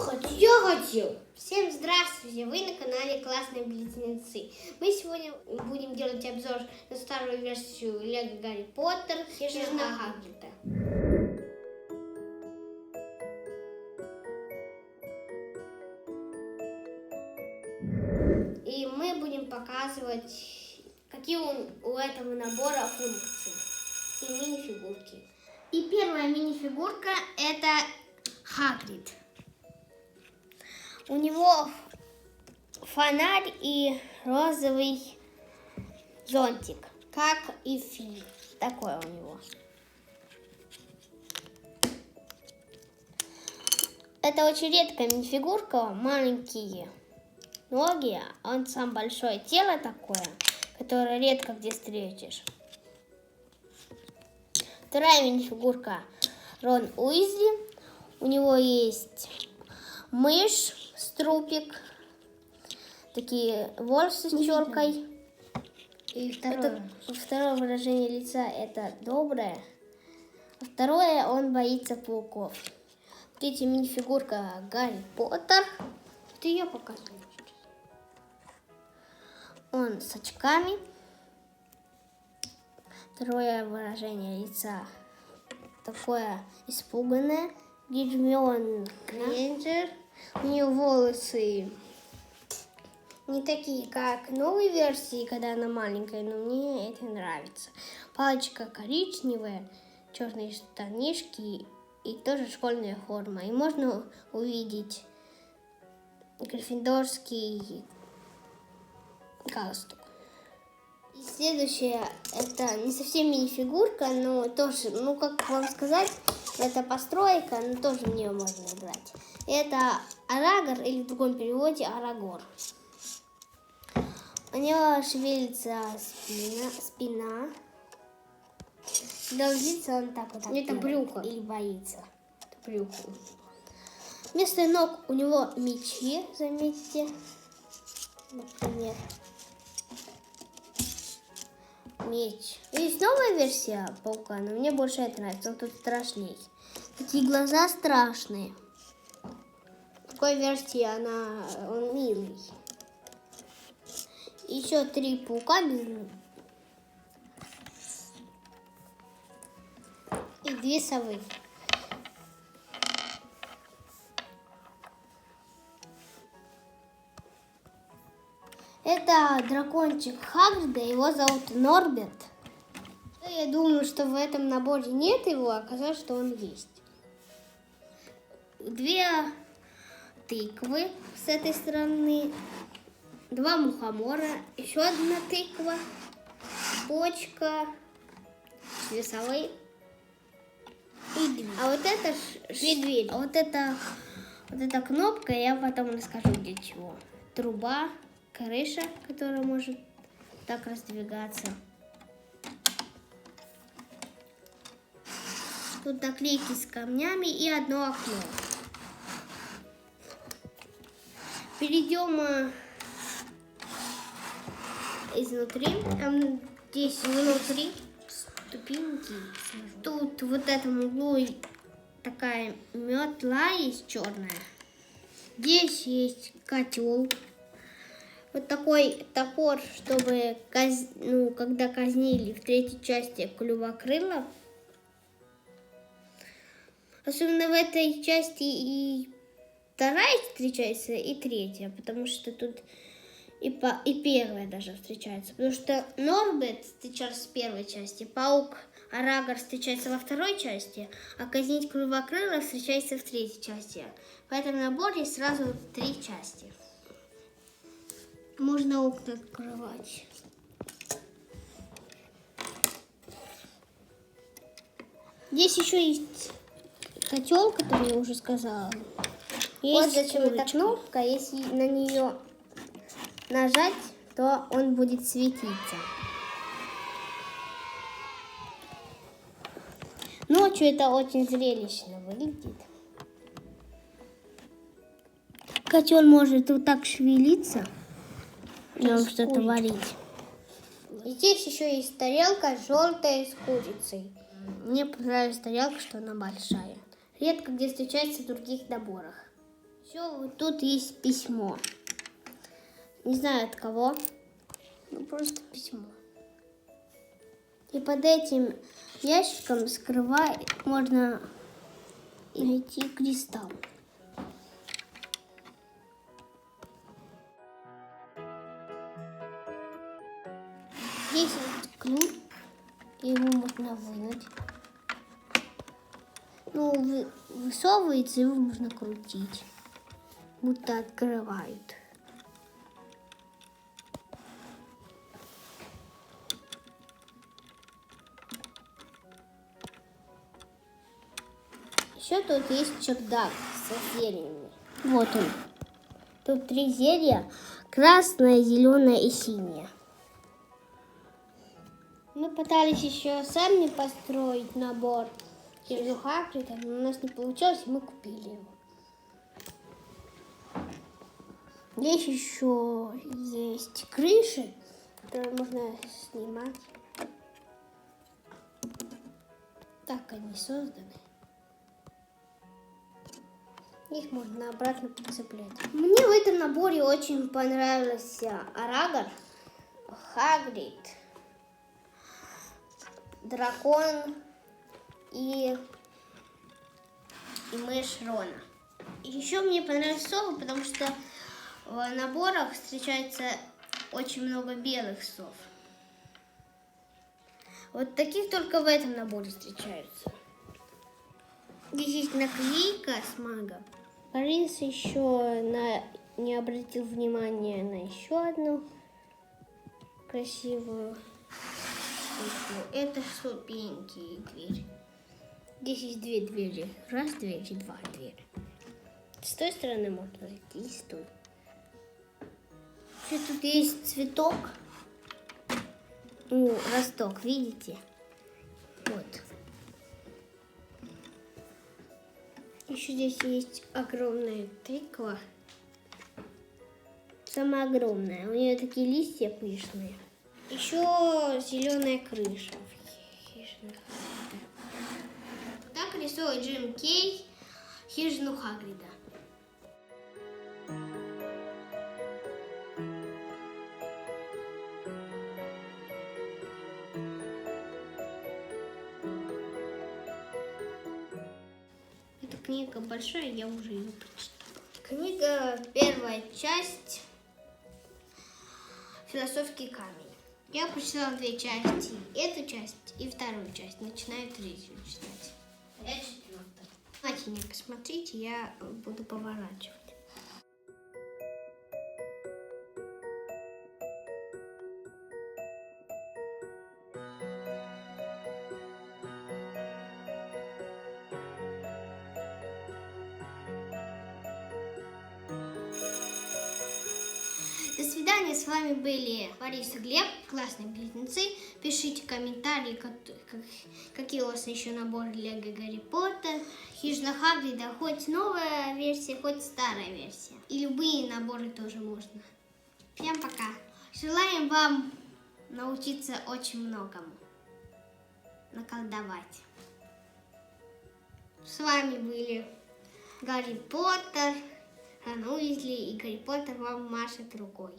Я хотел. Всем здравствуйте, вы на канале Классные Близнецы. Мы сегодня будем делать обзор на старую версию Лего Гарри Поттер и Жена Хагрида. И мы будем показывать, какие у этого набора функции и мини-фигурки. И первая мини-фигурка — это Хагрид. У него фонарь и розовый зонтик, как и Фи. Такой у него. Это очень редкая мини-фигурка, маленькие ноги, он сам большое тело такое, которое редко где встретишь. Вторая мини-фигурка Рон Уизли. У него есть мышь, струпик, такие волосы с челкой. И второе выражение лица — это доброе. А второе — он боится пауков. Третья мини-фигурка Гарри Поттер. Ты ее показываешь. Он с очками. Второе выражение лица такое испуганное. Гермиона Грейнджер. У нее волосы не такие, как в новой версии, когда она маленькая, но мне это нравится. Палочка коричневая, черные штанишки и тоже школьная форма. И можно увидеть гриффиндорский галстук. И следующее, это не совсем мини-фигурка, но тоже, как вам сказать, это постройка, но тоже в нее можно играть. Это Арагор, или в другом переводе Арагор. У него шевелится спина. Должится он так вот. Это брюхо. Или боится. Это брюхо. Вместо ног у него мечи, заметьте. Например. Меч. Есть новая версия паука, но мне больше это нравится. Он тут страшней. Такие глаза страшные. В такой версии он милый. Еще 3 паука и 2 совы. Это дракончик Хагрида, его зовут Норберт. Я думаю, что в этом наборе нет его, а оказалось, что он есть. 2 тыквы с этой стороны, 2 мухомора, еще 1 тыква, почка, 2 совы и 2. А вот это медведь. А вот эта кнопка, я потом расскажу для чего. Труба. Крыша, которая может так раздвигаться. Тут наклейки с камнями и одно окно. Перейдем изнутри. Там здесь внутри ступеньки. Тут в вот этом углу такая метла есть черная. Здесь есть котел. Вот такой топор, чтобы, когда казнили в 3-й части Клювокрылов. Особенно в этой части и 2-я встречается, и 3-я, потому что тут и 1-я даже встречается. Потому что Норберт встречается в 1-й части, паук Арагор встречается во 2-й части, а казнить Клювокрылов встречается в 3-й части. В этом наборе сразу 3 части. Можно окна открывать. Здесь еще есть котел, который я уже сказала. Есть вот зачем эта кнопка. Если на нее нажать, то он будет светиться. Ночью это очень зрелищно выглядит. Котел может вот так шевелиться. Нам что-то варить. И здесь еще есть тарелка желтая с курицей. Мне понравилась тарелка, что она большая. Редко где встречается в других наборах. Все, вот тут есть письмо. Не знаю от кого, но просто письмо. И под этим ящиком можно найти кристалл. Здесь есть ключ, его можно вынуть. Ну, высовывается, его можно крутить, будто открывают. Еще тут есть чердак со зельями. Вот он. Тут 3 зелья: красное, зеленое и синее. Мы пытались еще сами построить набор Хижину Хагрида, но у нас не получилось, и мы купили его. Здесь еще есть крыши, которые можно снимать. Так они созданы. Их можно обратно подцеплять. Мне в этом наборе очень понравился Арагорн, Хагрид, дракон и мышь Рона. Еще мне понравились совы, потому что в наборах встречается очень много белых сов. Вот таких только в этом наборе встречаются. Здесь есть наклейка с магом. Борис еще не обратил внимания на еще одну красивую. Это ступеньки и дверь. Здесь есть 2 двери. Раз дверь и 2 двери. С той стороны можно зайти и с той. Еще тут есть цветок. Ну, росток, видите? Вот. Еще здесь есть огромная тыква. Самая огромная. У нее такие листья пышные. Еще зеленая крыша. Так рисует Джим Кей Хижину Хагрида. Эта книга большая, я уже ее прочитала. Книга, первая часть, «Философский камень». Я прочитала 2 части, эту часть и 2 часть. Начинаю 3-ю читать. Я 4-ю. Внимательнее посмотрите, я буду поворачивать. До свидания, с вами были Борис и Глеб, классные близнецы. Пишите комментарии, какие у вас еще наборы Лего Гарри Поттер, Хижина Хагрида, хоть новая версия, хоть старая версия. И любые наборы тоже можно. Всем пока. Желаем вам научиться очень многому. Наколдовать. С вами были Гарри Поттер, Рон Уизли, и Гарри Поттер вам машет рукой.